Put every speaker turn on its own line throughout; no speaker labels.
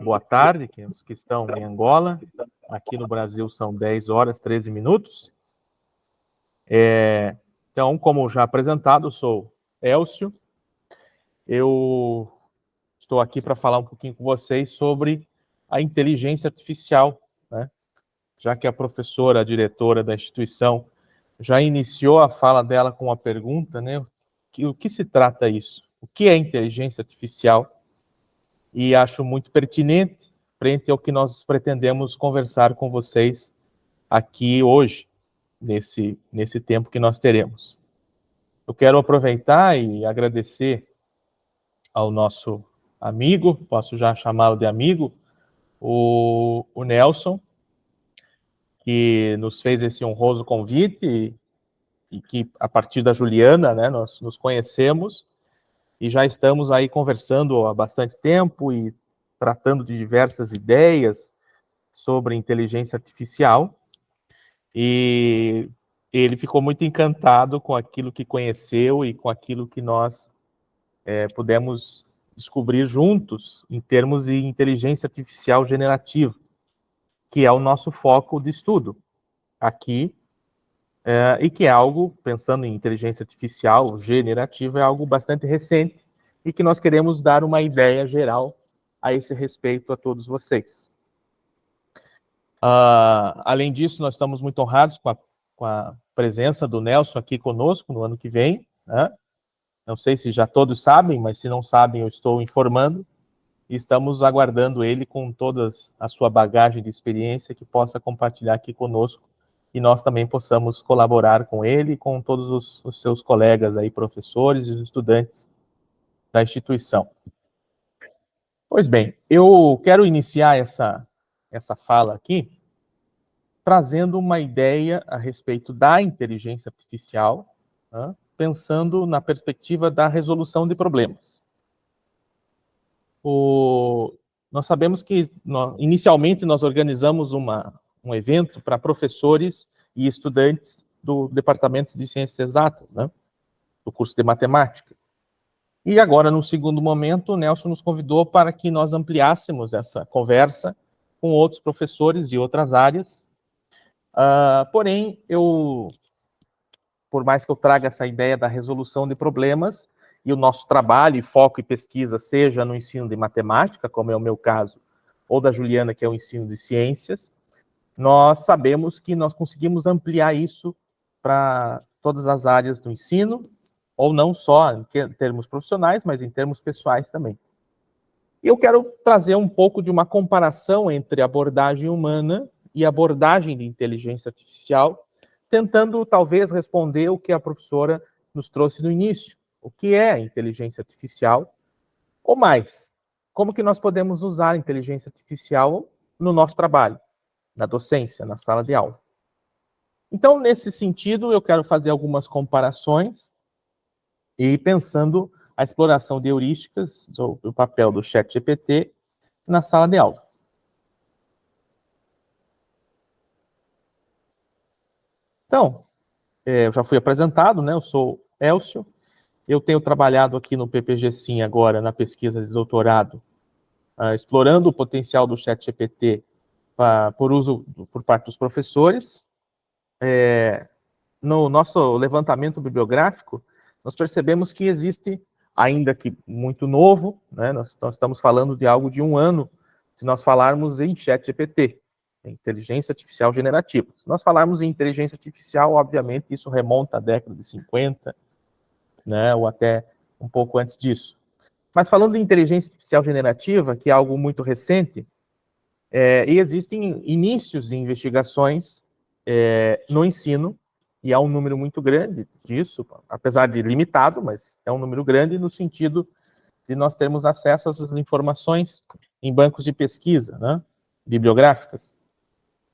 boa tarde, os que estão em Angola. Aqui no Brasil são 10 horas, 13 minutos. Então, como já apresentado, eu sou Elcio. Eu estou aqui para falar um pouquinho com vocês sobre a inteligência artificial, né? Já que a professora, a diretora da instituição, já iniciou a fala dela com uma pergunta, né? O que se trata isso? O que é inteligência artificial? E acho muito pertinente frente ao que nós pretendemos conversar com vocês aqui hoje, nesse tempo que nós teremos. Eu quero aproveitar e agradecer ao nosso amigo, posso já chamá-lo de amigo, o Nelson, que nos fez esse honroso convite e que, a partir da Juliana, né, nós nos conhecemos e já estamos aí conversando há bastante tempo e tratando de diversas ideias sobre inteligência artificial, e ele ficou muito encantado com aquilo que conheceu e com aquilo que nós pudemos descobrir juntos em termos de inteligência artificial generativa, que é o nosso foco de estudo aqui, e que é algo, pensando em inteligência artificial generativa, é algo bastante recente e que nós queremos dar uma ideia geral a esse respeito a todos vocês. Além disso, nós estamos muito honrados com a presença do Nelson aqui conosco no ano que vem, né? Não sei se já todos sabem, mas se não sabem, eu estou informando. E estamos aguardando ele com toda a sua bagagem de experiência que possa compartilhar aqui conosco e nós também possamos colaborar com ele e com todos os seus colegas aí, professores e os estudantes da instituição. Pois bem, eu quero iniciar essa fala aqui trazendo uma ideia a respeito da inteligência artificial, né, pensando na perspectiva da resolução de problemas. Nós sabemos que, inicialmente, nós organizamos um evento para professores e estudantes do Departamento de Ciências Exatas, né, do curso de Matemática. E agora, no segundo momento, o Nelson nos convidou para que nós ampliássemos essa conversa com outros professores de outras áreas. Porém, por mais que eu traga essa ideia da resolução de problemas, e o nosso trabalho, foco e pesquisa seja no ensino de matemática, como é o meu caso, ou da Juliana, que é o ensino de ciências, nós sabemos que nós conseguimos ampliar isso para todas as áreas do ensino, ou não só em termos profissionais, mas em termos pessoais também. E eu quero trazer um pouco de uma comparação entre a abordagem humana e a abordagem de inteligência artificial, tentando talvez responder o que a professora nos trouxe no início. O que é a inteligência artificial? Ou mais, como que nós podemos usar a inteligência artificial no nosso trabalho, na docência, na sala de aula? Então, nesse sentido, eu quero fazer algumas comparações e pensando a exploração de heurísticas, o papel do ChatGPT na sala de aula. Então, eu já fui apresentado, né? Eu sou Elcio. Eu tenho trabalhado aqui no PPG-Sim agora, na pesquisa de doutorado, explorando o potencial do ChatGPT por uso por parte dos professores. No nosso levantamento bibliográfico, nós percebemos que existe, ainda que muito novo, né, nós estamos falando de algo de 1 ano, se nós falarmos em ChatGPT, inteligência artificial generativa. Se nós falarmos em inteligência artificial, obviamente, isso remonta à década de 50, né, ou até um pouco antes disso. Mas falando de inteligência artificial generativa, que é algo muito recente, e existem inícios de investigações no ensino, e há um número muito grande disso, apesar de limitado, mas é um número grande no sentido de nós termos acesso a essas informações em bancos de pesquisa, né, bibliográficas.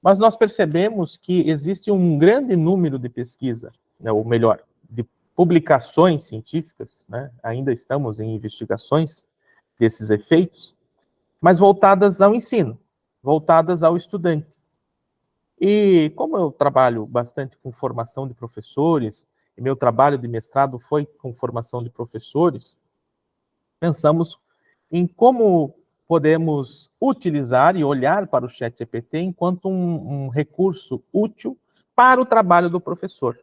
Mas nós percebemos que existe um grande número de pesquisa, né, ou melhor, de publicações científicas, né, ainda estamos em investigações desses efeitos, mas voltadas ao ensino, voltadas ao estudante. E como eu trabalho bastante com formação de professores, e meu trabalho de mestrado foi com formação de professores, pensamos em como podemos utilizar e olhar para o ChatGPT enquanto um recurso útil para o trabalho do professor.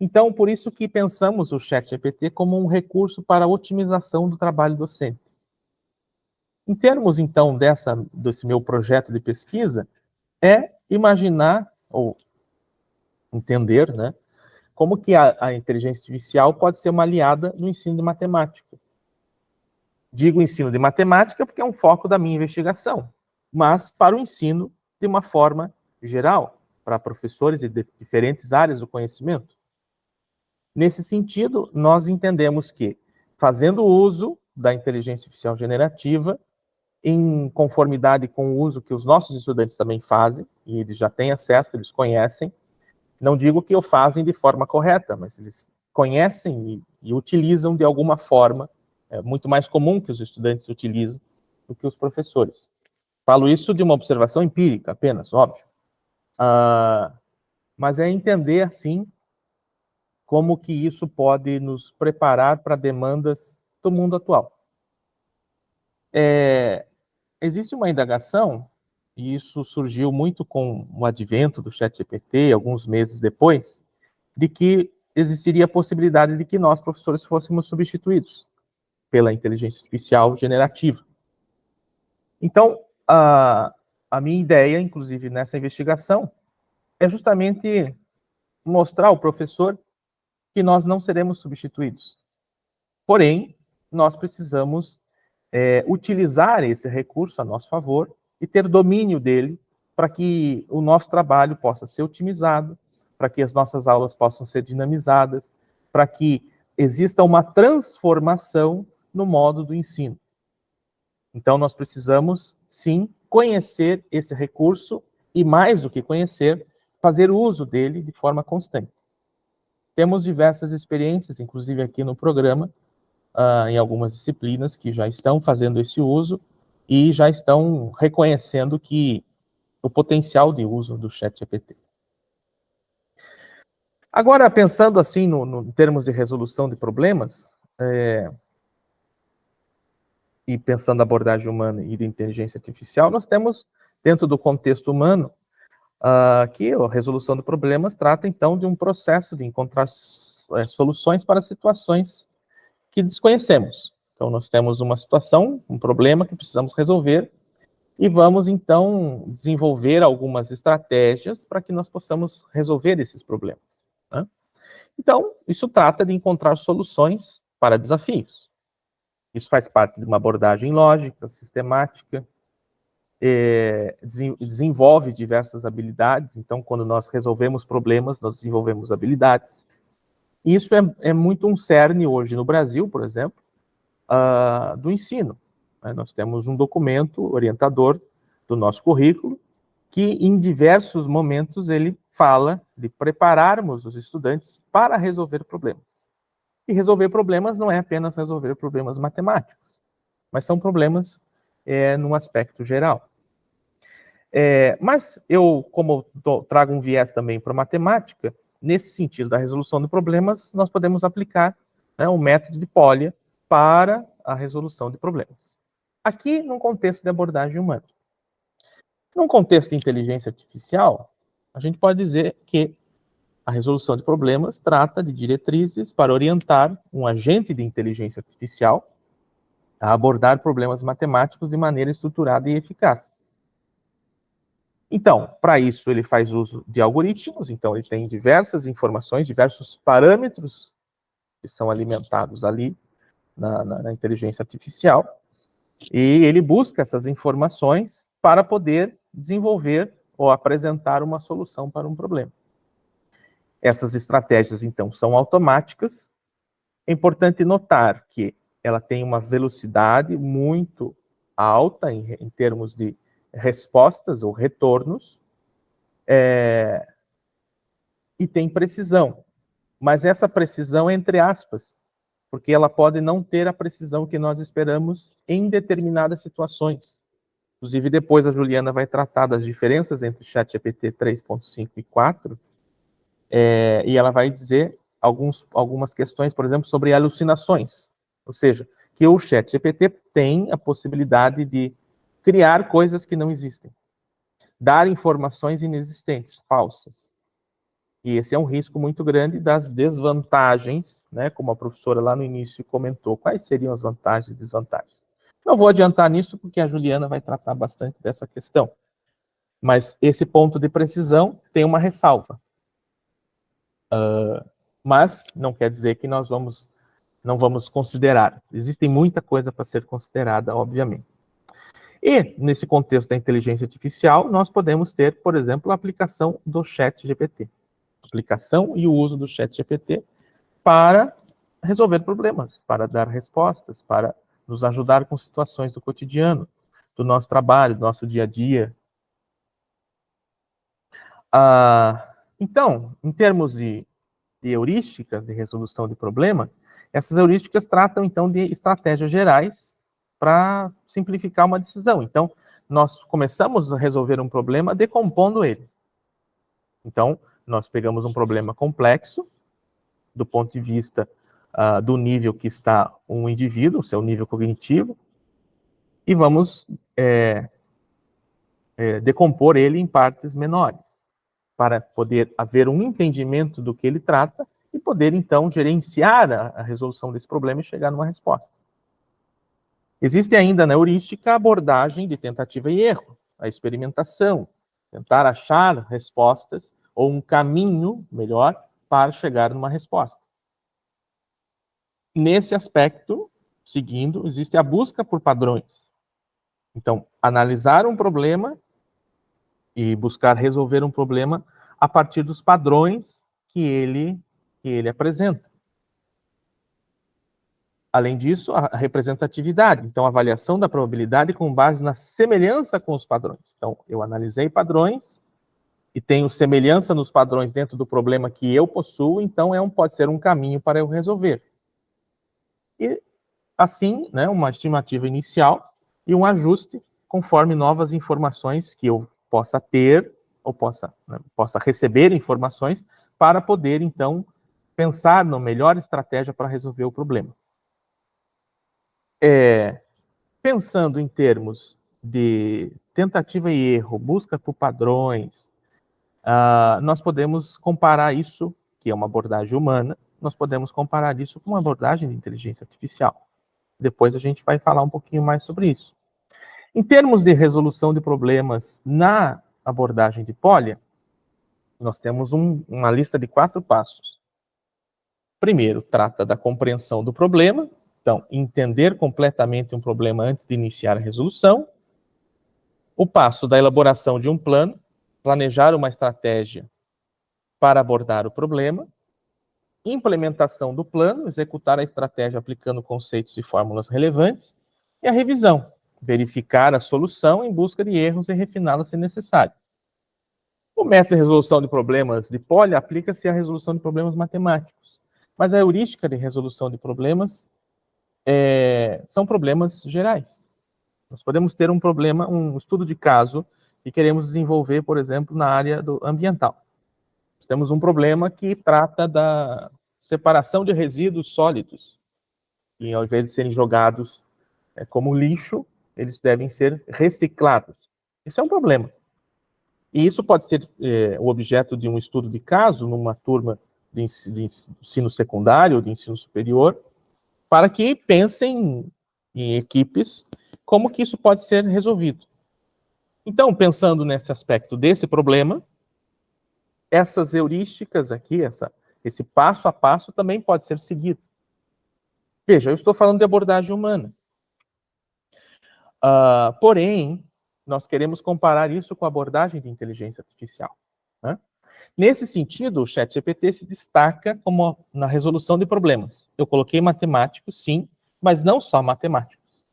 Então, por isso que pensamos o ChatGPT como um recurso para a otimização do trabalho docente. Em termos, então, desse meu projeto de pesquisa, é imaginar ou entender, né, como que a inteligência artificial pode ser uma aliada no ensino de matemática. Digo ensino de matemática porque é um foco da minha investigação, mas para o ensino de uma forma geral, para professores de diferentes áreas do conhecimento. Nesse sentido, nós entendemos que, fazendo uso da inteligência artificial generativa, em conformidade com o uso que os nossos estudantes também fazem, e eles já têm acesso, eles conhecem, não digo que o fazem de forma correta, mas eles conhecem e utilizam de alguma forma, é muito mais comum que os estudantes utilizem do que os professores. Falo isso de uma observação empírica apenas, óbvio. Mas é entender, assim, como que isso pode nos preparar para demandas do mundo atual. Existe uma indagação, e isso surgiu muito com o advento do ChatGPT, alguns meses depois, de que existiria a possibilidade de que nós, professores, fôssemos substituídos pela inteligência artificial generativa. Então, a minha ideia, inclusive nessa investigação, é justamente mostrar ao professor que nós não seremos substituídos. Porém, nós precisamos utilizar esse recurso a nosso favor e ter domínio dele para que o nosso trabalho possa ser otimizado, para que as nossas aulas possam ser dinamizadas, para que exista uma transformação no modo do ensino. Então, nós precisamos, sim, conhecer esse recurso e, mais do que conhecer, fazer uso dele de forma constante. Temos diversas experiências, inclusive aqui no programa, em algumas disciplinas que já estão fazendo esse uso e já estão reconhecendo que o potencial de uso do ChatGPT. Agora, pensando assim em termos de resolução de problemas, e pensando na abordagem humana e de inteligência artificial, nós temos, dentro do contexto humano, que a resolução de problemas trata, então, de um processo de encontrar soluções para situações que desconhecemos. Então, nós temos uma situação, um problema que precisamos resolver, e vamos, então, desenvolver algumas estratégias para que nós possamos resolver esses problemas, né? Então, isso trata de encontrar soluções para desafios. Isso faz parte de uma abordagem lógica, sistemática, desenvolve diversas habilidades. Então, quando nós resolvemos problemas, nós desenvolvemos habilidades. E isso é muito um cerne hoje no Brasil, por exemplo, do ensino. Nós temos um documento orientador do nosso currículo que, em diversos momentos, ele fala de prepararmos os estudantes para resolver problemas. E resolver problemas não é apenas resolver problemas matemáticos, mas são problemas num aspecto geral. Mas eu, como trago um viés também para a matemática, nesse sentido da resolução de problemas, nós podemos aplicar o método de Polya para a resolução de problemas. Aqui, num contexto de abordagem humana. Num contexto de inteligência artificial, a gente pode dizer que a resolução de problemas trata de diretrizes para orientar um agente de inteligência artificial a abordar problemas matemáticos de maneira estruturada e eficaz. Então, para isso, ele faz uso de algoritmos, então ele tem diversas informações, diversos parâmetros que são alimentados ali na inteligência artificial, e ele busca essas informações para poder desenvolver ou apresentar uma solução para um problema. Essas estratégias, então, são automáticas. É importante notar que ela tem uma velocidade muito alta em termos de respostas ou retornos, e tem precisão. Mas essa precisão é entre aspas, porque ela pode não ter a precisão que nós esperamos em determinadas situações. Inclusive, depois a Juliana vai tratar das diferenças entre o ChatGPT 3.5 e 4, e ela vai dizer algumas questões, por exemplo, sobre alucinações. Ou seja, que o ChatGPT tem a possibilidade de criar coisas que não existem, dar informações inexistentes, falsas. E esse é um risco muito grande das desvantagens, né? Como a professora lá no início comentou. Quais seriam as vantagens e desvantagens? Não vou adiantar nisso, porque a Juliana vai tratar bastante dessa questão. Mas esse ponto de precisão tem uma ressalva. Mas não quer dizer que nós não vamos considerar. Existe muita coisa para ser considerada, obviamente. E, nesse contexto da inteligência artificial, nós podemos ter, por exemplo, a aplicação do ChatGPT. Aplicação e o uso do ChatGPT para resolver problemas, para dar respostas, para nos ajudar com situações do cotidiano, do nosso trabalho, do nosso dia a dia. Então, em termos de heurísticas de resolução de problema, essas heurísticas tratam, então, de estratégias gerais para simplificar uma decisão. Então, nós começamos a resolver um problema decompondo ele. Então, nós pegamos um problema complexo, do ponto de vista do nível que está um indivíduo, seu nível cognitivo, e vamos decompor ele em partes menores, para poder haver um entendimento do que ele trata e poder, então, gerenciar a resolução desse problema e chegar numa resposta. Existe ainda na heurística a abordagem de tentativa e erro, a experimentação, tentar achar respostas ou um caminho melhor para chegar numa resposta. Nesse aspecto, seguindo, existe a busca por padrões. Então, analisar um problema e buscar resolver um problema a partir dos padrões que ele apresenta. Além disso, a representatividade. Então, a avaliação da probabilidade com base na semelhança com os padrões. Então, eu analisei padrões e tenho semelhança nos padrões dentro do problema que eu possuo, então pode ser um caminho para eu resolver. E, assim, né, uma estimativa inicial e um ajuste conforme novas informações que eu possa ter ou possa receber informações para poder, então, pensar na melhor estratégia para resolver o problema. Pensando em termos de tentativa e erro, busca por padrões, nós podemos comparar isso, que é uma abordagem humana, nós podemos comparar isso com uma abordagem de inteligência artificial. Depois a gente vai falar um pouquinho mais sobre isso. Em termos de resolução de problemas na abordagem de Polya, nós temos uma lista de 4 passos. Primeiro, trata da compreensão do problema. Então, entender completamente um problema antes de iniciar a resolução. O passo da elaboração de um plano, planejar uma estratégia para abordar o problema. Implementação do plano, executar a estratégia aplicando conceitos e fórmulas relevantes. E a revisão, verificar a solução em busca de erros e refiná-la se necessário. O método de resolução de problemas de Polya aplica-se à resolução de problemas matemáticos, mas a heurística de resolução de problemas são problemas gerais. Nós podemos ter um problema, um estudo de caso, e queremos desenvolver, por exemplo, na área ambiental. Temos um problema que trata da separação de resíduos sólidos, e ao invés de serem jogados como lixo, eles devem ser reciclados. Isso é um problema. E isso pode ser o objeto de um estudo de caso numa turma de ensino secundário ou de ensino superior, para que pensem em equipes como que isso pode ser resolvido. Então, pensando nesse aspecto desse problema, essas heurísticas aqui, esse passo a passo também pode ser seguido. Veja, eu estou falando de abordagem humana. Porém, nós queremos comparar isso com a abordagem de inteligência artificial, né? Nesse sentido, o ChatGPT se destaca como na resolução de problemas. Eu coloquei matemáticos, sim, mas não só matemáticos.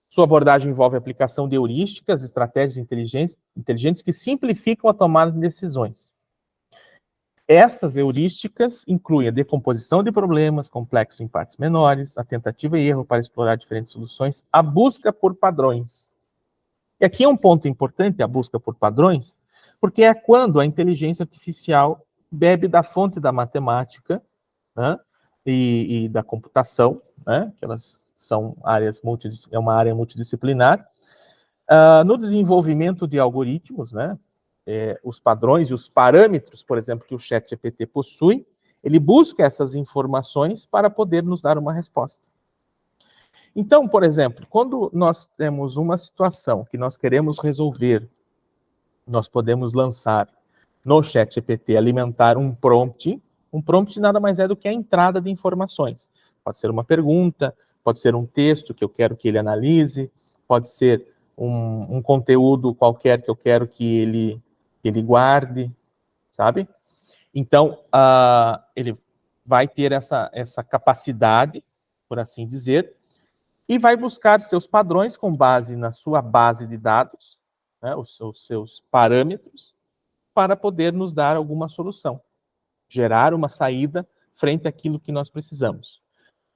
Sua abordagem envolve a aplicação de heurísticas, estratégias inteligentes que simplificam a tomada de decisões. Essas heurísticas incluem a decomposição de problemas complexos em partes menores, a tentativa e erro para explorar diferentes soluções, a busca por padrões. E aqui é um ponto importante, a busca por padrões, porque é quando a inteligência artificial bebe da fonte da matemática, né, e da computação, né, que elas é uma área multidisciplinar. No desenvolvimento de algoritmos, né, os padrões e os parâmetros, por exemplo, que o ChatGPT possui, ele busca essas informações para poder nos dar uma resposta. Então, por exemplo, quando nós temos uma situação que nós queremos resolver, nós podemos lançar no ChatGPT, alimentar um prompt. Um prompt nada mais é do que a entrada de informações. Pode ser uma pergunta, pode ser um texto que eu quero que ele analise, pode ser um conteúdo qualquer que eu quero que ele guarde, sabe? Então, ele vai ter essa capacidade, por assim dizer, e vai buscar seus padrões com base na sua base de dados, né, os seus parâmetros, para poder nos dar alguma solução, gerar uma saída frente àquilo que nós precisamos.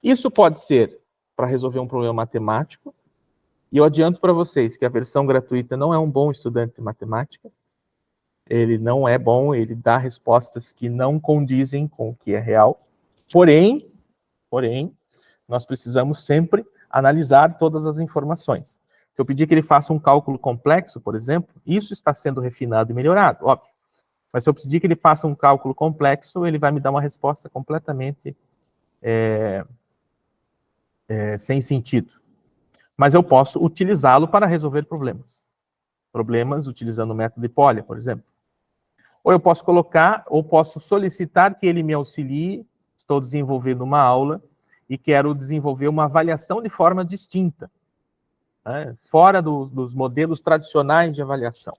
Isso pode ser para resolver um problema matemático, e eu adianto para vocês que a versão gratuita não é um bom estudante de matemática, ele não é bom, ele dá respostas que não condizem com o que é real, porém, nós precisamos sempre analisar todas as informações. Se eu pedir que ele faça um cálculo complexo, por exemplo, isso está sendo refinado e melhorado, óbvio. Mas se eu pedir que ele faça um cálculo complexo, ele vai me dar uma resposta completamente sem sentido. Mas eu posso utilizá-lo para resolver problemas. Problemas utilizando o método de Polya, por exemplo. Ou eu posso solicitar que ele me auxilie, estou desenvolvendo uma aula e quero desenvolver uma avaliação de forma distinta, né, fora dos modelos tradicionais de avaliação.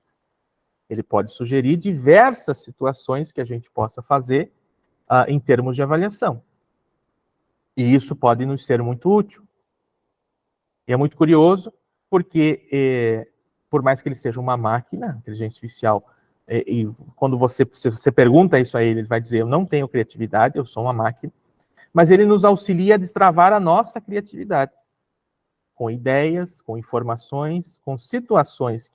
Ele pode sugerir diversas situações que a gente possa fazer em termos de avaliação. E isso pode nos ser muito útil. E é muito curioso, porque, por mais que ele seja uma máquina, inteligência artificial, e quando você pergunta isso a ele, ele vai dizer, eu não tenho criatividade, eu sou uma máquina, mas ele nos auxilia a destravar a nossa criatividade, com ideias, com informações, com situações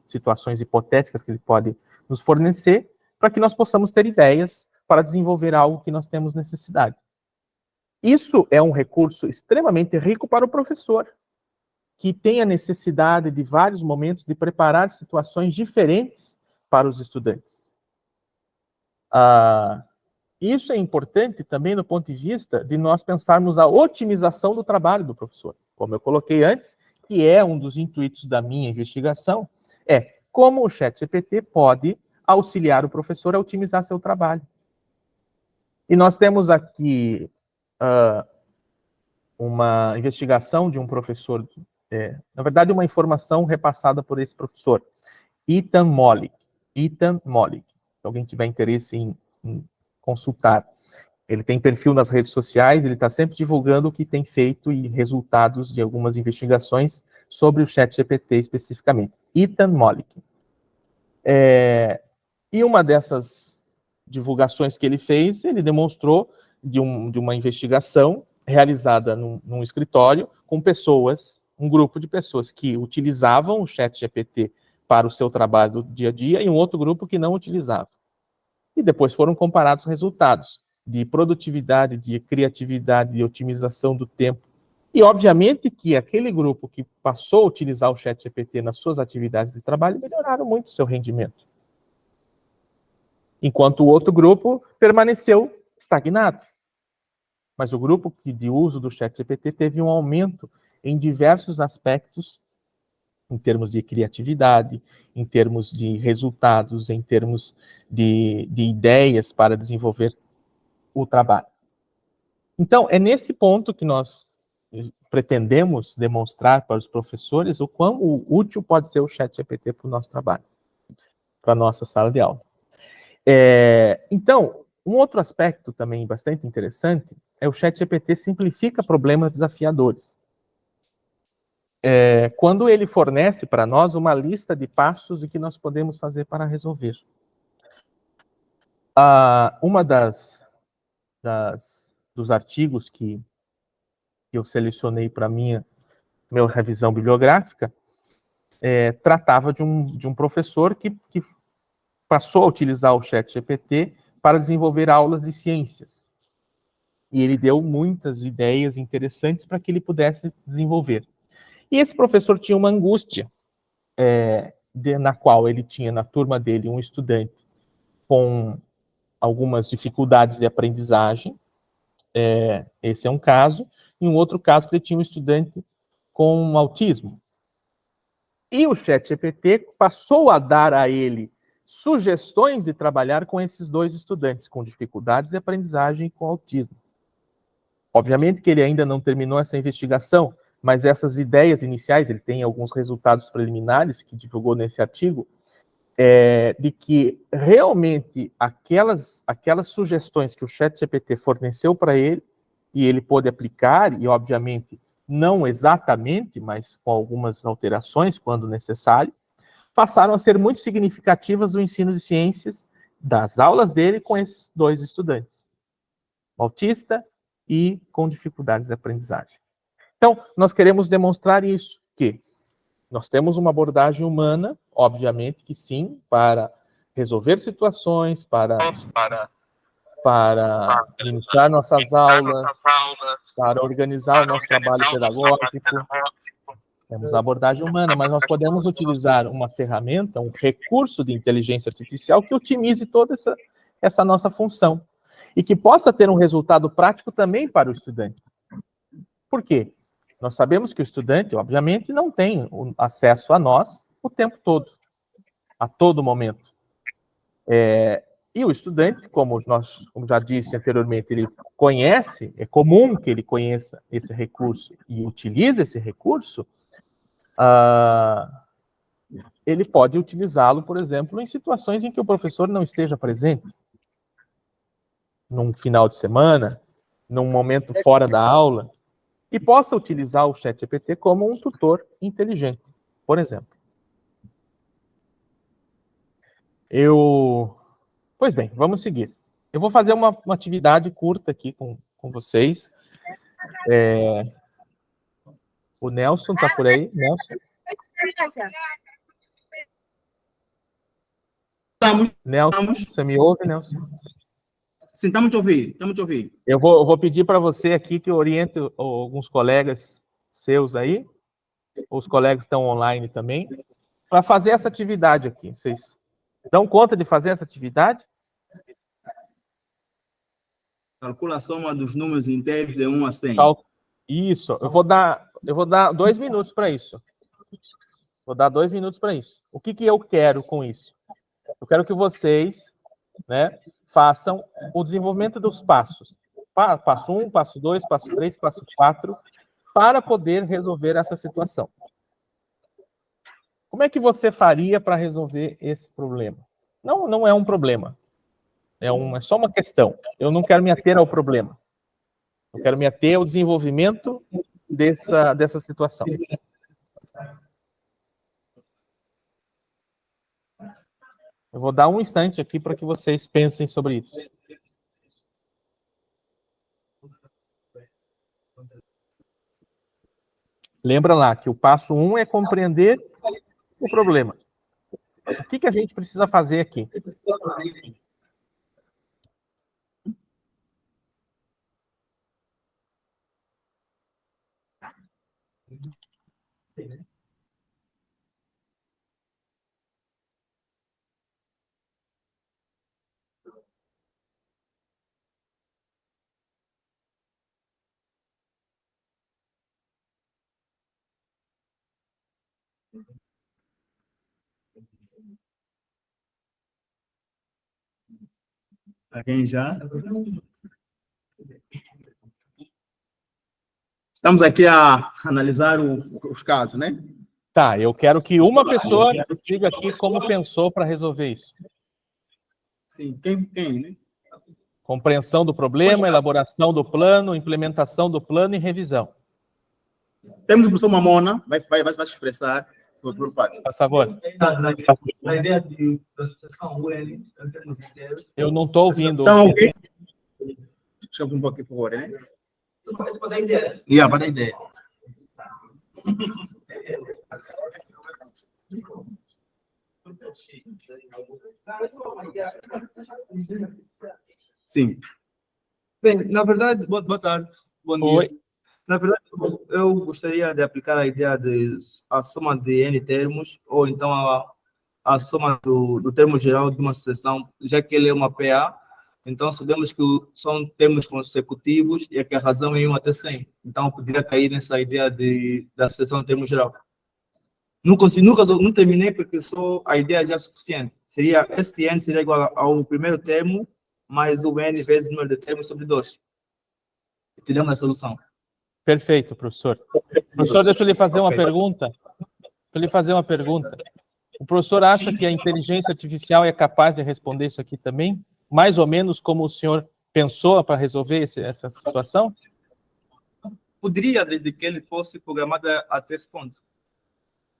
situações hipotéticas que ele pode nos fornecer, para que nós possamos ter ideias para desenvolver algo que nós temos necessidade. Isso é um recurso extremamente rico para o professor, que tem a necessidade de vários momentos de preparar situações diferentes para os estudantes. Isso é importante também do ponto de vista de nós pensarmos a otimização do trabalho do professor. Como eu coloquei antes, que é um dos intuitos da minha investigação, é como o ChatGPT pode auxiliar o professor a otimizar seu trabalho. E nós temos aqui uma investigação de um professor, na verdade, uma informação repassada por esse professor, Ethan Mollick. Se alguém tiver interesse em consultar. Ele tem perfil nas redes sociais, ele está sempre divulgando o que tem feito e resultados de algumas investigações sobre o ChatGPT especificamente. Ethan Mollick. E uma dessas divulgações que ele fez, ele demonstrou de uma investigação realizada num escritório com pessoas, um grupo de pessoas que utilizavam o ChatGPT para o seu trabalho do dia a dia e um outro grupo que não utilizava. E depois foram comparados os resultados de produtividade, de criatividade, de otimização do tempo. E, obviamente, que aquele grupo que passou a utilizar o ChatGPT nas suas atividades de trabalho melhoraram muito o seu rendimento. Enquanto o outro grupo permaneceu estagnado. Mas o grupo de uso do ChatGPT teve um aumento em diversos aspectos, em termos de criatividade, em termos de resultados, em termos de ideias para desenvolver o trabalho. Então, é nesse ponto que nós pretendemos demonstrar para os professores o quão útil pode ser o ChatGPT para o nosso trabalho, para a nossa sala de aula. Então, um outro aspecto também bastante interessante é o ChatGPT simplifica problemas desafiadores. Quando ele fornece para nós uma lista de passos de que nós podemos fazer para resolver. Uma dos artigos que eu selecionei para minha revisão bibliográfica tratava de um professor que passou a utilizar o ChatGPT para desenvolver aulas de ciências. E ele deu muitas ideias interessantes para que ele pudesse desenvolver. E esse professor tinha uma angústia, na qual ele tinha na turma dele um estudante com algumas dificuldades de aprendizagem, esse é um caso, e um outro caso que ele tinha um estudante com autismo. E o ChatGPT passou a dar a ele sugestões de trabalhar com esses dois estudantes com dificuldades de aprendizagem e com autismo. Obviamente que ele ainda não terminou essa investigação, mas essas ideias iniciais, ele tem alguns resultados preliminares que divulgou nesse artigo, de que realmente aquelas sugestões que o ChatGPT forneceu para ele, e ele pôde aplicar, e obviamente não exatamente, mas com algumas alterações quando necessário, passaram a ser muito significativas no ensino de ciências das aulas dele com esses dois estudantes, autista e com dificuldades de aprendizagem. Então, nós queremos demonstrar isso, que nós temos uma abordagem humana, obviamente que sim, para resolver situações, para ministrar nossas aulas, para organizar o nosso trabalho pedagógico. Temos a abordagem humana, mas nós podemos utilizar uma ferramenta, um recurso de inteligência artificial que otimize toda essa nossa função e que possa ter um resultado prático também para o estudante. Por quê? Nós sabemos que o estudante, obviamente, não tem acesso a nós o tempo todo, a todo momento. E o estudante, como já disse anteriormente, ele conhece, é comum que ele conheça esse recurso e utilize esse recurso, ele pode utilizá-lo, por exemplo, em situações em que o professor não esteja presente, num final de semana, num momento fora da aula, e possa utilizar o ChatGPT como um tutor inteligente, por exemplo. Pois bem, vamos seguir. Eu vou fazer uma atividade curta aqui com vocês. O Nelson está por aí? Nelson? Nelson, você me ouve, Nelson?
Sim, estamos te ouvindo.
Eu vou pedir para você aqui que oriente alguns colegas seus aí, os colegas estão online também, para fazer essa atividade aqui. Vocês dão conta de fazer essa atividade?
Calcula a soma dos números inteiros de 1 a 100.
Isso, eu vou dar 2 minutos para isso. Vou dar 2 minutos para isso. O que eu quero com isso? Eu quero que vocês, façam o desenvolvimento dos passos. Passo 1, passo 2, passo 3, passo 4, para poder resolver essa situação. Como é que você faria para resolver esse problema? Não é um problema. É só uma questão. Eu não quero me ater ao problema. Eu quero me ater ao desenvolvimento dessa situação. Eu vou dar um instante aqui para que vocês pensem sobre isso. Lembra lá que o passo 1 é compreender o problema. O que a gente precisa fazer aqui?
Alguém já? Estamos aqui a analisar os casos, né?
Tá, eu quero que uma pessoa diga aqui como pensou para resolver isso.
Sim, quem, né?
Compreensão do problema, elaboração do plano, implementação do plano e revisão.
Temos o professor Mamona, vai se expressar sobre o fato.
Por favor.
A ideia de associação UL, em termos inteiros.
Eu não estou ouvindo.
Então, ok. Deixa eu um pouquinho, por favor, né?
Você pode dar ideia.
Para dar ideia. Sim.
Bem, na verdade, boa tarde, bom dia.
Oi.
Na verdade, eu gostaria de aplicar a ideia de a soma de N termos, ou então a soma do termo geral de uma sucessão, já que ele é uma PA, então sabemos que são termos consecutivos e que a razão é 1 até 100. Então, eu poderia cair nessa ideia da sucessão de termo geral. Não terminei porque só a ideia já é suficiente. Seria, esse N seria igual ao primeiro termo, mais o N vezes o número de termos sobre 2. Tiramos a solução.
Perfeito, professor. Professor, deixa eu lhe fazer uma pergunta. O professor acha que a inteligência artificial é capaz de responder isso aqui também? Mais ou menos como o senhor pensou para resolver essa situação?
Poderia, desde que ele fosse programado até esse ponto.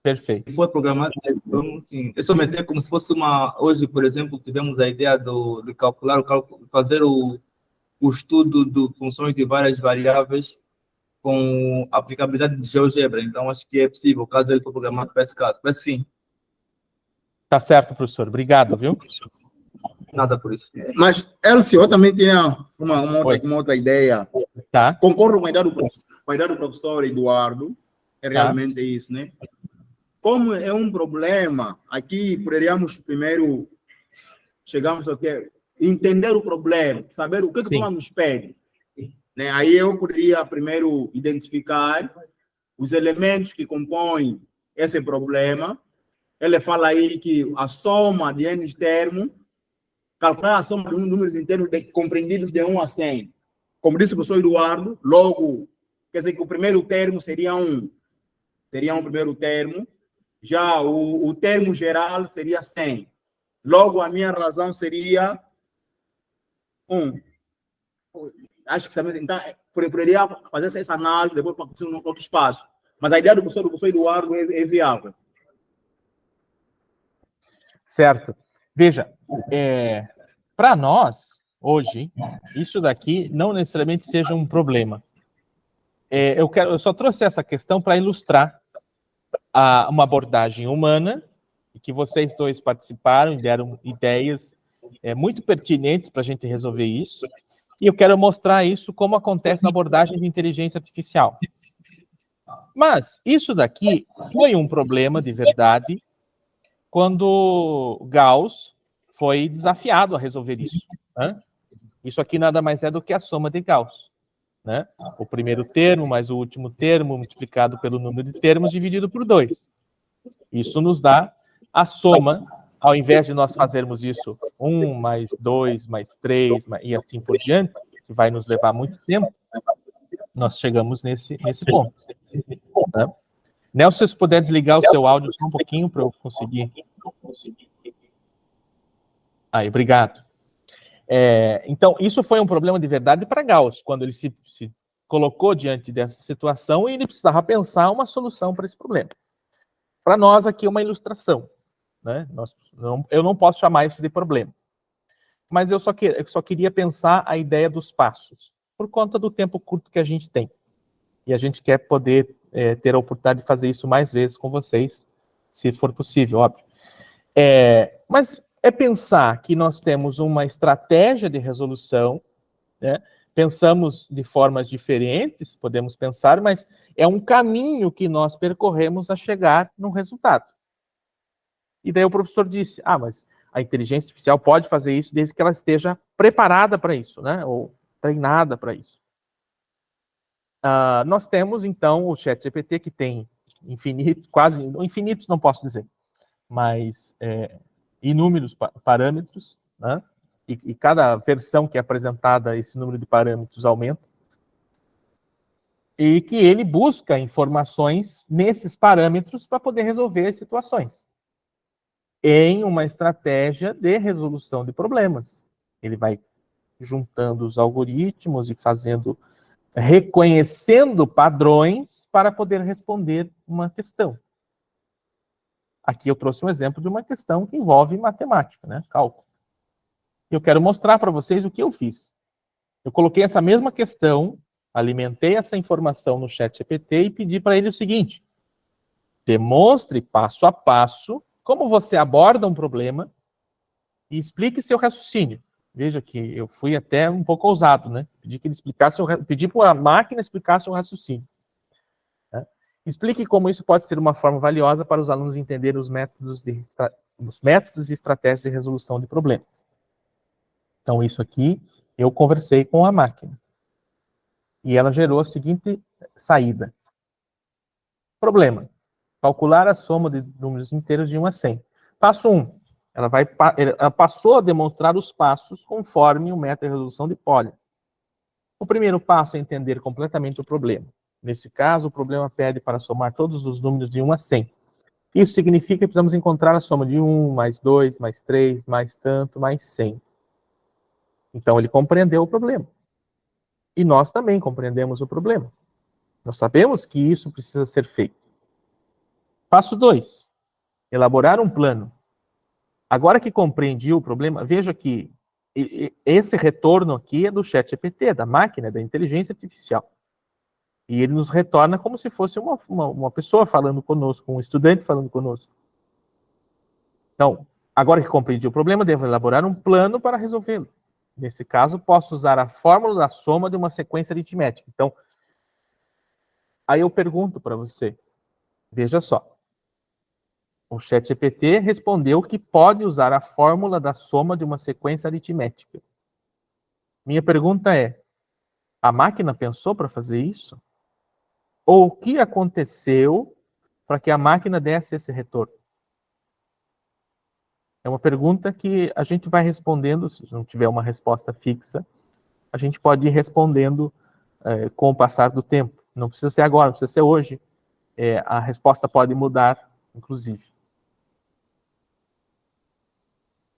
Perfeito.
Se for programado, então, sim. Eu estou metendo como se fosse hoje, por exemplo, tivemos a ideia de calcular, fazer o estudo de funções de várias variáveis com aplicabilidade de GeoGebra. Então, acho que é possível, caso ele for programado para esse caso. Para esse fim.
Tá certo, professor. Obrigado, viu?
Nada por isso.
Mas, Elcio, eu também tinha uma outra ideia.
Tá.
Concordo com a ideia do professor Eduardo. É realmente isso, né? Como é um problema, aqui poderíamos primeiro chegamos aqui, entender o problema, saber o que o problema nos pede. Né? Aí eu poderia primeiro identificar os elementos que compõem esse problema. Ele fala aí que a soma de N termos, calcular a soma de um número de termos compreendidos de 1 a 100. Como disse o professor Eduardo, logo, quer dizer que o primeiro termo seria um primeiro termo, já o termo geral seria 100. Logo, a minha razão seria 1. Acho que também então, poderia fazer essa análise depois para continuar no outro espaço. Mas a ideia do professor Eduardo é viável. Certo.
Veja, para nós, hoje, isso daqui não necessariamente seja um problema. Eu só trouxe essa questão para ilustrar uma abordagem humana, e que vocês dois participaram e deram ideias muito pertinentes para a gente resolver isso, e eu quero mostrar isso como acontece na abordagem de inteligência artificial. Mas isso daqui foi um problema de verdade quando Gauss foi desafiado a resolver isso. Né? Isso aqui nada mais é do que a soma de Gauss. Né? O primeiro termo mais o último termo multiplicado pelo número de termos dividido por 2. Isso nos dá a soma, ao invés de nós fazermos isso 1 mais 2 mais 3 e assim por diante, que vai nos levar muito tempo, nós chegamos nesse ponto. Né? Nelson, se puder desligar o seu áudio só um pouquinho para eu conseguir. Aí, obrigado. Então, isso foi um problema de verdade para Gauss, quando ele se colocou diante dessa situação e ele precisava pensar uma solução para esse problema. Para nós, aqui é uma ilustração. Né? Eu não posso chamar isso de problema. Mas eu só queria pensar a ideia dos passos, por conta do tempo curto que a gente tem. E a gente quer poder ter a oportunidade de fazer isso mais vezes com vocês, se for possível, óbvio. Mas pensar que nós temos uma estratégia de resolução, né? Pensamos de formas diferentes, podemos pensar, mas é um caminho que nós percorremos a chegar num resultado. E daí o professor disse, mas a inteligência artificial pode fazer isso desde que ela esteja preparada para isso, né? Ou treinada para isso. Nós temos, então, o ChatGPT, que tem infinitos não posso dizer, mas inúmeros parâmetros, né? E cada versão que é apresentada, esse número de parâmetros aumenta, e que ele busca informações nesses parâmetros para poder resolver as situações, em uma estratégia de resolução de problemas. Ele vai juntando os algoritmos e reconhecendo padrões para poder responder uma questão. Aqui eu trouxe um exemplo de uma questão que envolve matemática, né? Cálculo. Eu quero mostrar para vocês o que eu fiz. Eu coloquei essa mesma questão, alimentei essa informação no ChatGPT e pedi para ele o seguinte: demonstre passo a passo como você aborda um problema e explique seu raciocínio. Veja que eu fui até um pouco ousado, né? Pedi para a máquina explicasse o raciocínio. Né? Explique como isso pode ser uma forma valiosa para os alunos entenderem os métodos e estratégias de resolução de problemas. Então, isso aqui, eu conversei com a máquina. E ela gerou a seguinte saída. Problema. Calcular a soma de números inteiros de 1 a 100. Passo 1. Ela passou a demonstrar os passos conforme o método de resolução de Polya. O primeiro passo é entender completamente o problema. Nesse caso, o problema pede para somar todos os números de 1 a 100. Isso significa que precisamos encontrar a soma de 1, mais 2, mais 3, mais tanto, mais 100. Então, ele compreendeu o problema. E nós também compreendemos o problema. Nós sabemos que isso precisa ser feito. Passo 2. Elaborar um plano. Agora que compreendi o problema, veja que esse retorno aqui é do ChatGPT, da máquina, da inteligência artificial. E ele nos retorna como se fosse uma pessoa falando conosco, um estudante falando conosco. Então, agora que compreendi o problema, devo elaborar um plano para resolvê-lo. Nesse caso, posso usar a fórmula da soma de uma sequência aritmética. Então, aí eu pergunto para você, veja só. O ChatGPT respondeu que pode usar a fórmula da soma de uma sequência aritmética. Minha pergunta é, a máquina pensou para fazer isso? Ou o que aconteceu para que a máquina desse esse retorno? É uma pergunta que a gente vai respondendo, se não tiver uma resposta fixa, a gente pode ir respondendo com o passar do tempo. Não precisa ser agora, não precisa ser hoje. A resposta pode mudar, inclusive.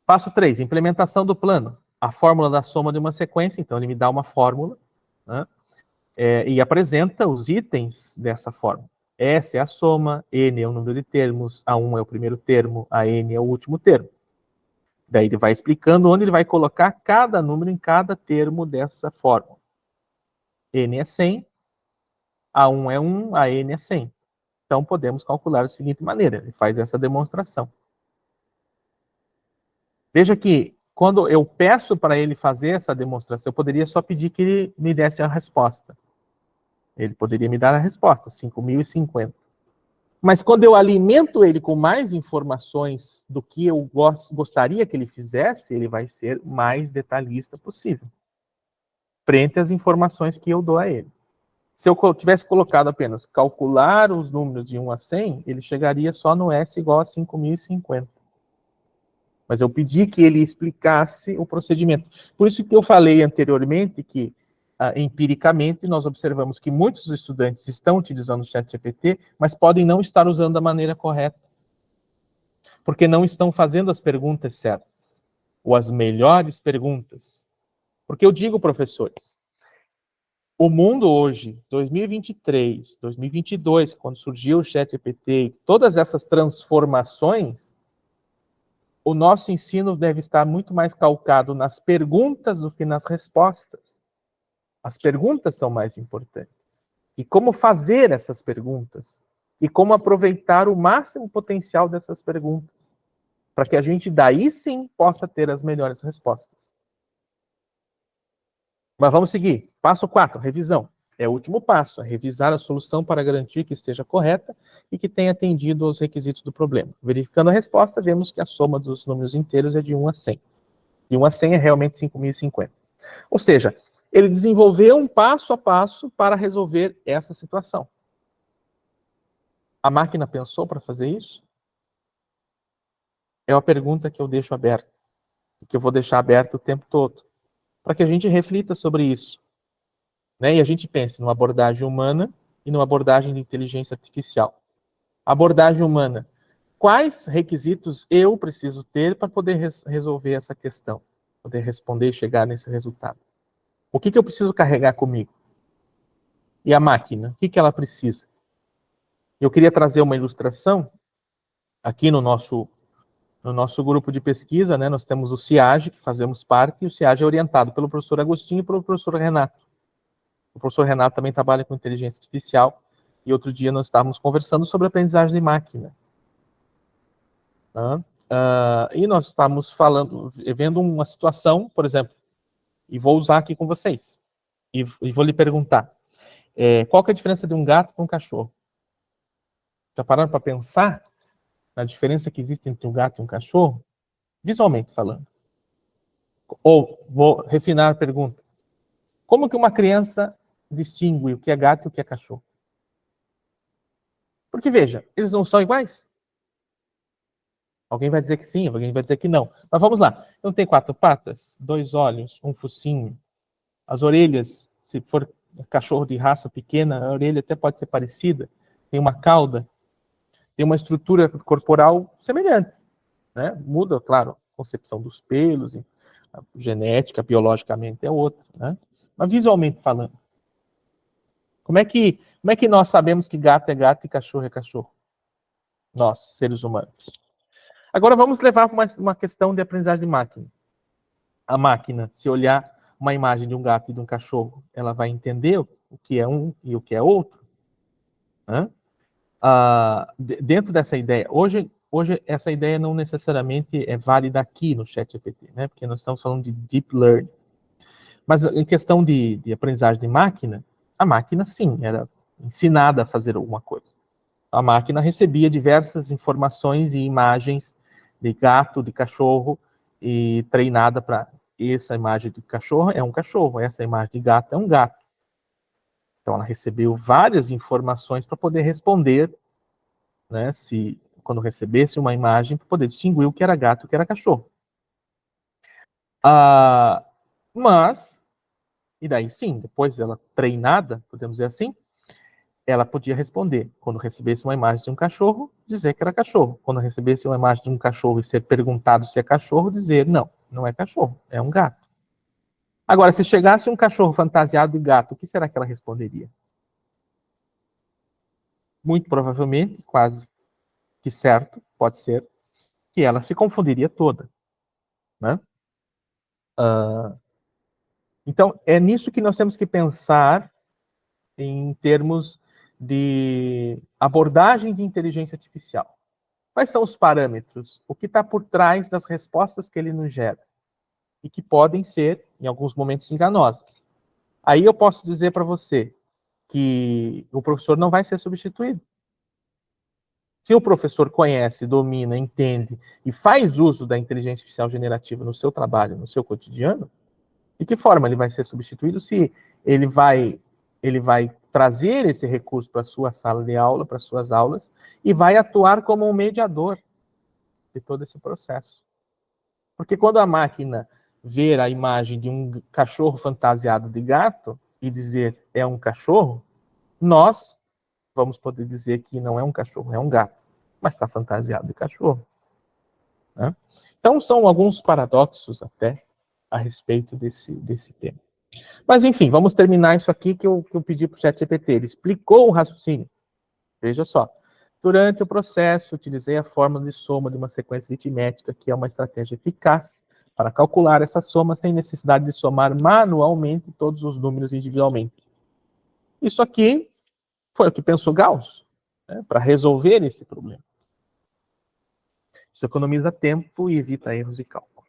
Passo 3, implementação do plano. A fórmula da soma de uma sequência, então ele me dá uma fórmula, né, e apresenta os itens dessa fórmula. S é a soma, N é o número de termos, A1 é o primeiro termo, a N é o último termo. Daí ele vai explicando onde ele vai colocar cada número em cada termo dessa fórmula. N é 100, A1 é 1, a N é 100. Então podemos calcular da seguinte maneira, ele faz essa demonstração. Veja que, quando eu peço para ele fazer essa demonstração, eu poderia só pedir que ele me desse a resposta. Ele poderia me dar a resposta, 5.050. Mas quando eu alimento ele com mais informações do que eu gostaria que ele fizesse, ele vai ser mais detalhista possível, frente às informações que eu dou a ele. Se eu tivesse colocado apenas calcular os números de 1 a 100, ele chegaria só no S igual a 5.050. Mas eu pedi que ele explicasse o procedimento. Por isso que eu falei anteriormente que, empiricamente, nós observamos que muitos estudantes estão utilizando o ChatGPT, mas podem não estar usando da maneira correta. Porque não estão fazendo as perguntas certas, ou as melhores perguntas. Porque eu digo, professores, o mundo hoje, 2023, 2022, quando surgiu o ChatGPT, todas essas transformações, o nosso ensino deve estar muito mais calcado nas perguntas do que nas respostas. As perguntas são mais importantes. E como fazer essas perguntas? E como aproveitar o máximo potencial dessas perguntas? Para que a gente daí sim possa ter as melhores respostas. Mas vamos seguir. Passo 4, revisão. É o último passo, é revisar a solução para garantir que esteja correta e que tenha atendido aos requisitos do problema. Verificando a resposta, vemos que a soma dos números inteiros é de 1 a 100. De 1 a 100 é realmente 5.050. Ou seja, ele desenvolveu um passo a passo para resolver essa situação. A máquina pensou para fazer isso? É uma pergunta que eu deixo aberta, que eu vou deixar aberta o tempo todo, para que a gente reflita sobre isso. Né? E a gente pense numa abordagem humana e numa abordagem de inteligência artificial. Abordagem humana. Quais requisitos eu preciso ter para poder resolver essa questão? Poder responder e chegar nesse resultado. O que eu preciso carregar comigo? E a máquina? O que ela precisa? Eu queria trazer uma ilustração aqui no nosso grupo de pesquisa, né? Nós temos o CIAGE, que fazemos parte, e o CIAGE é orientado pelo professor Agostinho e pelo professor Renato. O professor Renato também trabalha com inteligência artificial, e outro dia nós estávamos conversando sobre aprendizagem de máquina. E nós estamos vendo uma situação, por exemplo, e vou usar aqui com vocês, e vou lhe perguntar, qual que é a diferença de um gato para um cachorro? Já pararam para pensar na diferença que existe entre um gato e um cachorro? Visualmente falando. Ou, vou refinar a pergunta, como que uma criança distingue o que é gato e o que é cachorro? Porque, veja, eles não são iguais. Alguém vai dizer que sim, alguém vai dizer que não. Mas vamos lá. Não tem 4 patas, 2 olhos, um focinho. As orelhas, se for cachorro de raça pequena, a orelha até pode ser parecida. Tem uma cauda. Tem uma estrutura corporal semelhante. Né? Muda, claro, a concepção dos pelos, a genética, biologicamente é outra. Né? Mas visualmente falando, como é que nós sabemos que gato é gato e cachorro é cachorro? Nós, seres humanos. Agora vamos levar para uma questão de aprendizagem de máquina. A máquina, se olhar uma imagem de um gato e de um cachorro, ela vai entender o que é um e o que é outro. Né? Dentro dessa ideia, hoje essa ideia não necessariamente é válida aqui no ChatGPT, né? Porque nós estamos falando de deep learning. Mas em questão de aprendizagem de máquina, a máquina sim, era ensinada a fazer alguma coisa. A máquina recebia diversas informações e imagens de gato, de cachorro, e treinada para essa imagem de cachorro é um cachorro, essa imagem de gato é um gato. Então ela recebeu várias informações para poder responder, né, quando recebesse uma imagem, para poder distinguir o que era gato e o que era cachorro. Mas, e daí sim, depois dela treinada, podemos dizer assim, ela podia responder, quando recebesse uma imagem de um cachorro, dizer que era cachorro. Quando recebesse uma imagem de um cachorro e ser perguntado se é cachorro, dizer, não, não é cachorro, é um gato. Agora, se chegasse um cachorro fantasiado de gato, o que será que ela responderia? Muito provavelmente, quase que certo, pode ser, que ela se confundiria toda. Né? Então, é nisso que nós temos que pensar em termos de abordagem de inteligência artificial. Quais são os parâmetros? O que está por trás das respostas que ele nos gera? E que podem ser, em alguns momentos, enganosas. Aí eu posso dizer para você que o professor não vai ser substituído. Se o professor conhece, domina, entende e faz uso da inteligência artificial generativa no seu trabalho, no seu cotidiano, de que forma ele vai ser substituído se ele vai trazer esse recurso para a sua sala de aula, para as suas aulas, e vai atuar como um mediador de todo esse processo. Porque quando a máquina ver a imagem de um cachorro fantasiado de gato e dizer é um cachorro, nós vamos poder dizer que não é um cachorro, é um gato, mas está fantasiado de cachorro. Né? Então, são alguns paradoxos até a respeito desse tema. Mas, enfim, vamos terminar isso aqui que eu pedi para o ChatGPT. Ele explicou o raciocínio. Veja só. Durante o processo, utilizei a fórmula de soma de uma sequência aritmética, que é uma estratégia eficaz para calcular essa soma sem necessidade de somar manualmente todos os números individualmente. Isso aqui foi o que pensou Gauss, né, para resolver esse problema. Isso economiza tempo e evita erros de cálculo.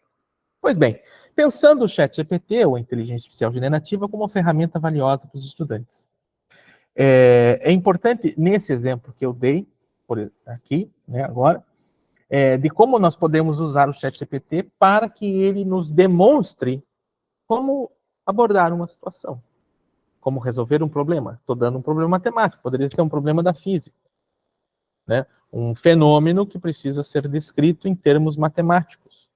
Pois bem, pensando o ChatGPT, ou a inteligência artificial generativa, como uma ferramenta valiosa para os estudantes. É importante, nesse exemplo que eu dei, por aqui, né, agora, de como nós podemos usar o ChatGPT para que ele nos demonstre como abordar uma situação, como resolver um problema. Estou dando um problema matemático, poderia ser um problema da física, né? Um fenômeno que precisa ser descrito em termos matemáticos.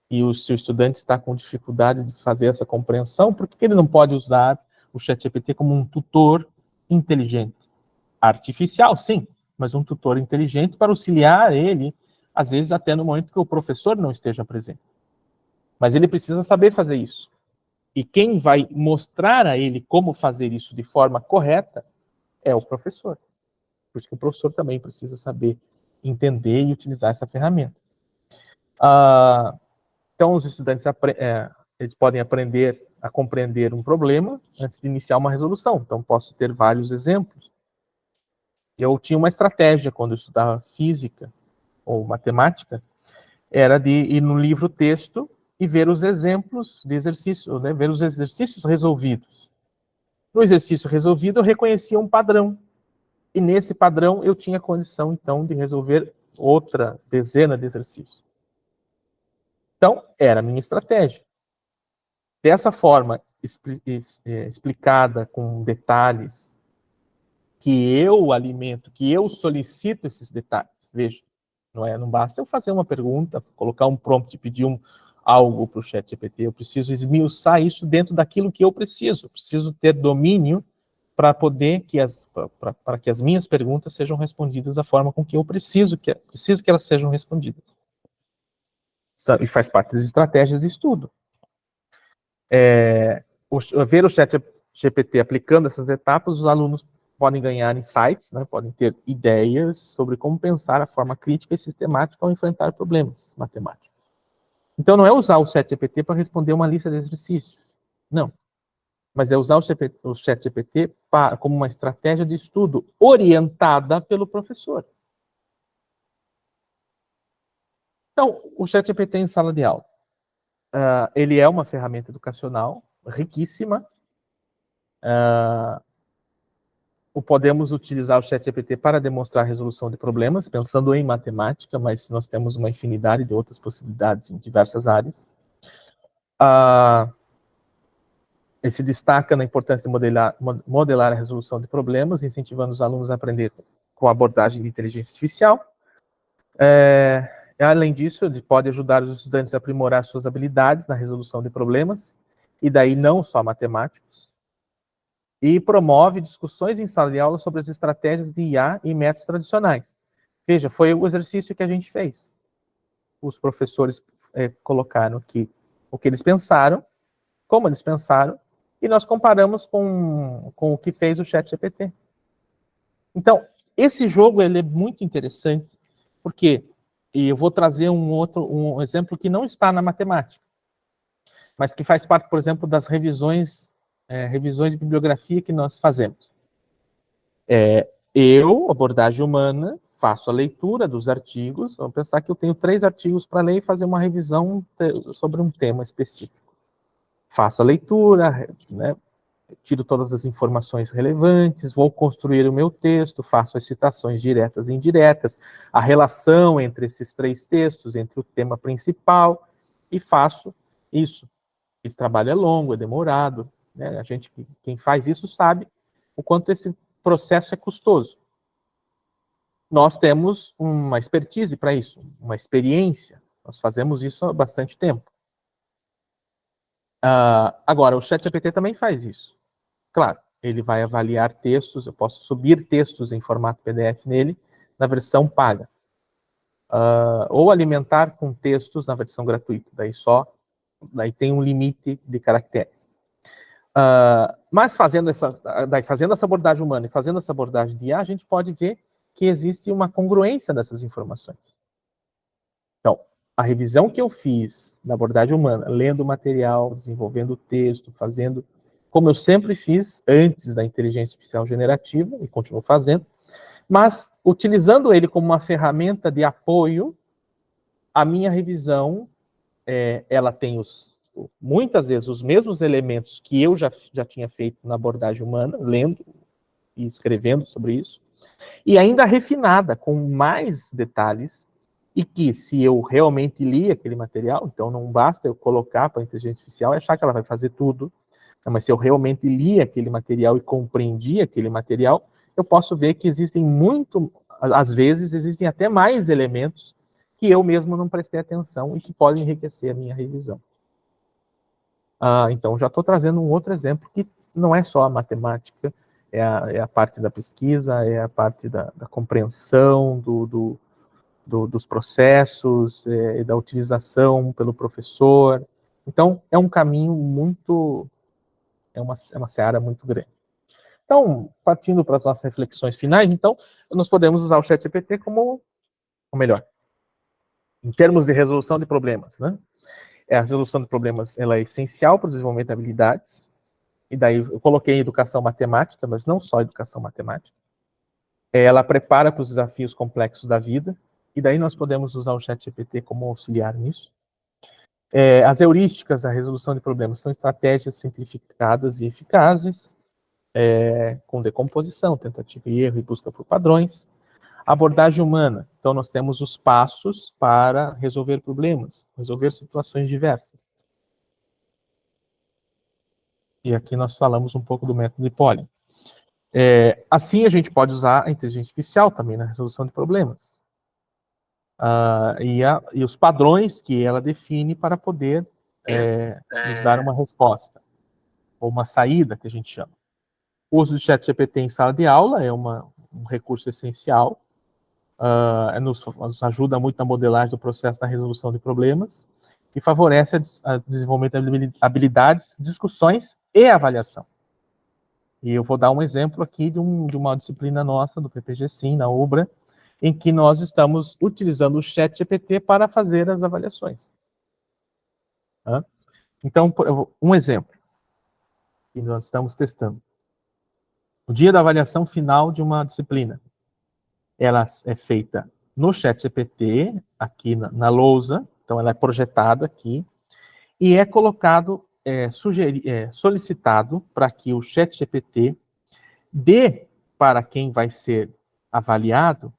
E o seu estudante está com dificuldade de fazer essa compreensão, por que ele não pode usar o ChatGPT como um tutor inteligente? Artificial, sim, mas um tutor inteligente para auxiliar ele, às vezes até no momento que o professor não esteja presente. Mas ele precisa saber fazer isso. E quem vai mostrar a ele como fazer isso de forma correta é o professor. Por isso que o professor também precisa saber entender e utilizar essa ferramenta. Então, os estudantes eles podem aprender a compreender um problema antes de iniciar uma resolução. Então, posso ter vários exemplos. Eu tinha uma estratégia quando eu estudava física, ou matemática, era de ir no livro texto e ver os exemplos de exercício, né? Ver os exercícios resolvidos. No exercício resolvido, eu reconhecia um padrão. E nesse padrão, eu tinha condição, então, de resolver outra dezena de exercícios. Então, era a minha estratégia. Dessa forma, explicada com detalhes, que eu alimento, que eu solicito esses detalhes. Veja, não basta eu fazer uma pergunta, colocar um prompt, pedir algo para o ChatGPT, eu preciso esmiuçar isso dentro daquilo que eu preciso. Eu preciso ter domínio para poder para que as minhas perguntas sejam respondidas da forma com que eu preciso que elas sejam respondidas. E faz parte das estratégias de estudo. Ver o ChatGPT aplicando essas etapas, os alunos podem ganhar insights, né, podem ter ideias sobre como pensar a forma crítica e sistemática ao enfrentar problemas matemáticos. Então, não é usar o ChatGPT para responder uma lista de exercícios. Não. Mas é usar o ChatGPT como uma estratégia de estudo orientada pelo professor. Então, o ChatGPT em sala de aula. Ele é uma ferramenta educacional riquíssima. Podemos utilizar o ChatGPT para demonstrar a resolução de problemas, pensando em matemática, mas nós temos uma infinidade de outras possibilidades em diversas áreas. Ele se destaca na importância de modelar a resolução de problemas, incentivando os alunos a aprender com a abordagem de inteligência artificial. Além disso, ele pode ajudar os estudantes a aprimorar suas habilidades na resolução de problemas, e daí não só matemáticos, e promove discussões em sala de aula sobre as estratégias de IA e métodos tradicionais. Veja, foi o exercício que a gente fez. Os professores colocaram aqui o que eles pensaram, como eles pensaram, e nós comparamos com o que fez o ChatGPT. Então, esse jogo ele é muito interessante, porque eu vou trazer um exemplo que não está na matemática, mas que faz parte, por exemplo, das revisões de bibliografia que nós fazemos. Abordagem humana, faço a leitura dos artigos, vamos pensar que eu tenho 3 artigos para ler e fazer uma revisão sobre um tema específico. Faço a leitura, né, tiro todas as informações relevantes, vou construir o meu texto, faço as citações diretas e indiretas, a relação entre esses 3 textos, entre o tema principal, e faço isso. Esse trabalho é longo, é demorado, né? Quem faz isso sabe o quanto esse processo é custoso. Nós temos uma expertise para isso, uma experiência, nós fazemos isso há bastante tempo. Agora, o ChatGPT também faz isso. Claro, ele vai avaliar textos, eu posso subir textos em formato PDF nele, na versão paga. Ou alimentar com textos na versão gratuita, daí tem um limite de caracteres. Mas fazendo essa abordagem humana e fazendo essa abordagem de IA, a gente pode ver que existe uma congruência dessas informações. Então, a revisão que eu fiz da abordagem humana, lendo o material, desenvolvendo o texto, fazendo como eu sempre fiz antes da inteligência artificial generativa, e continuo fazendo, mas utilizando ele como uma ferramenta de apoio, a minha revisão, ela tem muitas vezes os mesmos elementos que eu já tinha feito na abordagem humana, lendo e escrevendo sobre isso, e ainda refinada, com mais detalhes, e que se eu realmente li aquele material, então não basta eu colocar para a inteligência artificial e achar que ela vai fazer tudo, mas se eu realmente li aquele material e compreendi aquele material, eu posso ver que às vezes existem até mais elementos que eu mesmo não prestei atenção e que podem enriquecer a minha revisão. Então, já estou trazendo um outro exemplo que não é só a matemática, é a parte da pesquisa, é a parte da compreensão dos processos, e da utilização pelo professor. Então, é um caminho muito... É uma seara muito grande. Então, partindo para as nossas reflexões finais, então, nós podemos usar o ChatGPT como, ou melhor, em termos de resolução de problemas, né? A resolução de problemas ela é essencial para o desenvolvimento de habilidades, e daí eu coloquei educação matemática, mas não só educação matemática. Ela prepara para os desafios complexos da vida, e daí nós podemos usar o ChatGPT como auxiliar nisso. As heurísticas, a resolução de problemas, são estratégias simplificadas e eficazes, com decomposição, tentativa e erro e busca por padrões. Abordagem humana, então nós temos os passos para resolver problemas, resolver situações diversas. E aqui nós falamos um pouco do método de Polly. Assim a gente pode usar a inteligência artificial também na resolução de problemas. E os padrões que ela define para poder nos dar uma resposta, ou uma saída, que a gente chama. O uso do ChatGPT em sala de aula é um recurso essencial, nos ajuda muito na modelagem do processo da resolução de problemas e favorece o desenvolvimento de habilidades, discussões e avaliação. E eu vou dar um exemplo aqui de uma disciplina nossa, do PPG-Sim, na UBRA, em que nós estamos utilizando o ChatGPT para fazer as avaliações. Então, um exemplo que nós estamos testando. O dia da avaliação final de uma disciplina. Ela é feita no ChatGPT, aqui na lousa, então ela é projetada aqui, e é colocado, solicitado para que o ChatGPT dê para quem vai ser avaliado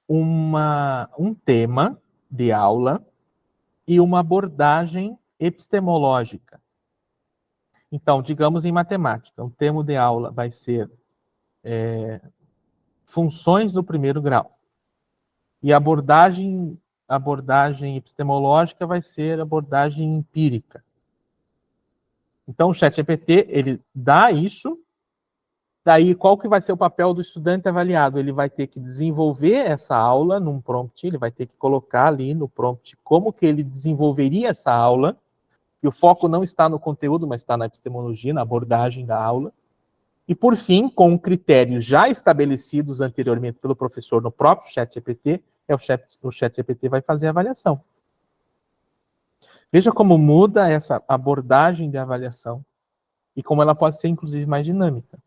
um tema de aula e uma abordagem epistemológica. Então, digamos em matemática, o tema de aula vai ser funções do primeiro grau. E a abordagem epistemológica vai ser abordagem empírica. Então, o ChatGPT, ele dá isso. Daí, qual que vai ser o papel do estudante avaliado? Ele vai ter que desenvolver essa aula num prompt, ele vai ter que colocar ali no prompt como que ele desenvolveria essa aula, e o foco não está no conteúdo, mas está na epistemologia, na abordagem da aula. E, por fim, com critérios já estabelecidos anteriormente pelo professor no próprio ChatGPT, o ChatGPT vai fazer a avaliação. Veja como muda essa abordagem de avaliação e como ela pode ser, inclusive, mais dinâmica.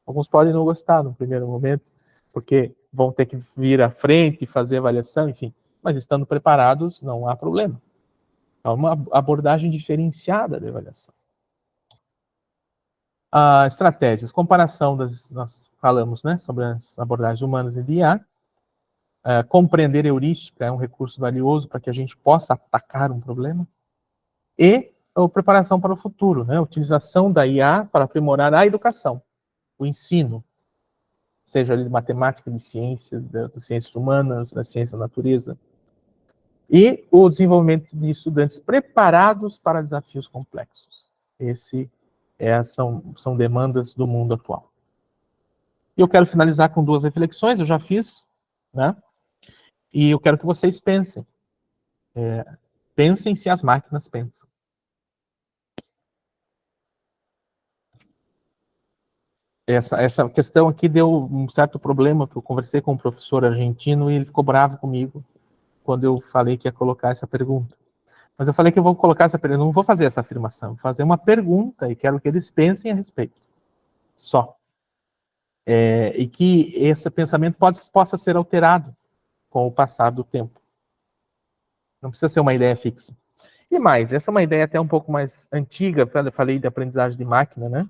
Alguns podem não gostar no primeiro momento, porque vão ter que vir à frente e fazer avaliação, enfim. Mas estando preparados, não há problema. É uma abordagem diferenciada da avaliação. Estratégias, comparação nós falamos, né, sobre as abordagens humanas e de IA. Compreender heurística é um recurso valioso para que a gente possa atacar um problema. E a preparação para o futuro, né, a utilização da IA para aprimorar a educação, o ensino, seja de matemática, de ciências humanas, da ciência da natureza, e o desenvolvimento de estudantes preparados para desafios complexos. São demandas do mundo atual. E eu quero finalizar com 2 reflexões, eu já fiz, né? E eu quero que vocês pensem. Pensem se as máquinas pensam. Essa questão aqui deu um certo problema, que eu conversei com um professor argentino e ele ficou bravo comigo quando eu falei que ia colocar essa pergunta. Mas eu falei que eu vou colocar essa pergunta, não vou fazer essa afirmação, vou fazer uma pergunta e quero que eles pensem a respeito. Só. E que esse pensamento possa ser alterado com o passar do tempo. Não precisa ser uma ideia fixa. E mais, essa é uma ideia até um pouco mais antiga, eu falei de aprendizagem de máquina, né?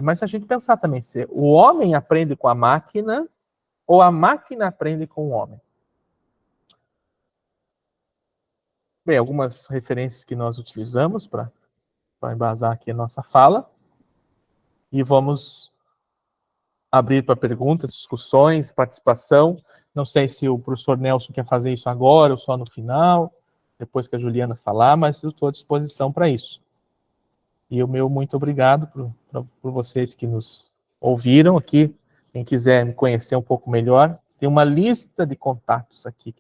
Mas a gente pensar também se o homem aprende com a máquina ou a máquina aprende com o homem. Bem, algumas referências que nós utilizamos para embasar aqui a nossa fala. E vamos abrir para perguntas, discussões, participação. Não sei se o professor Nelson quer fazer isso agora ou só no final, depois que a Juliana falar, mas eu estou à disposição para isso. E o meu muito obrigado por vocês que nos ouviram aqui. Quem quiser me conhecer um pouco melhor, tem uma lista de contatos aqui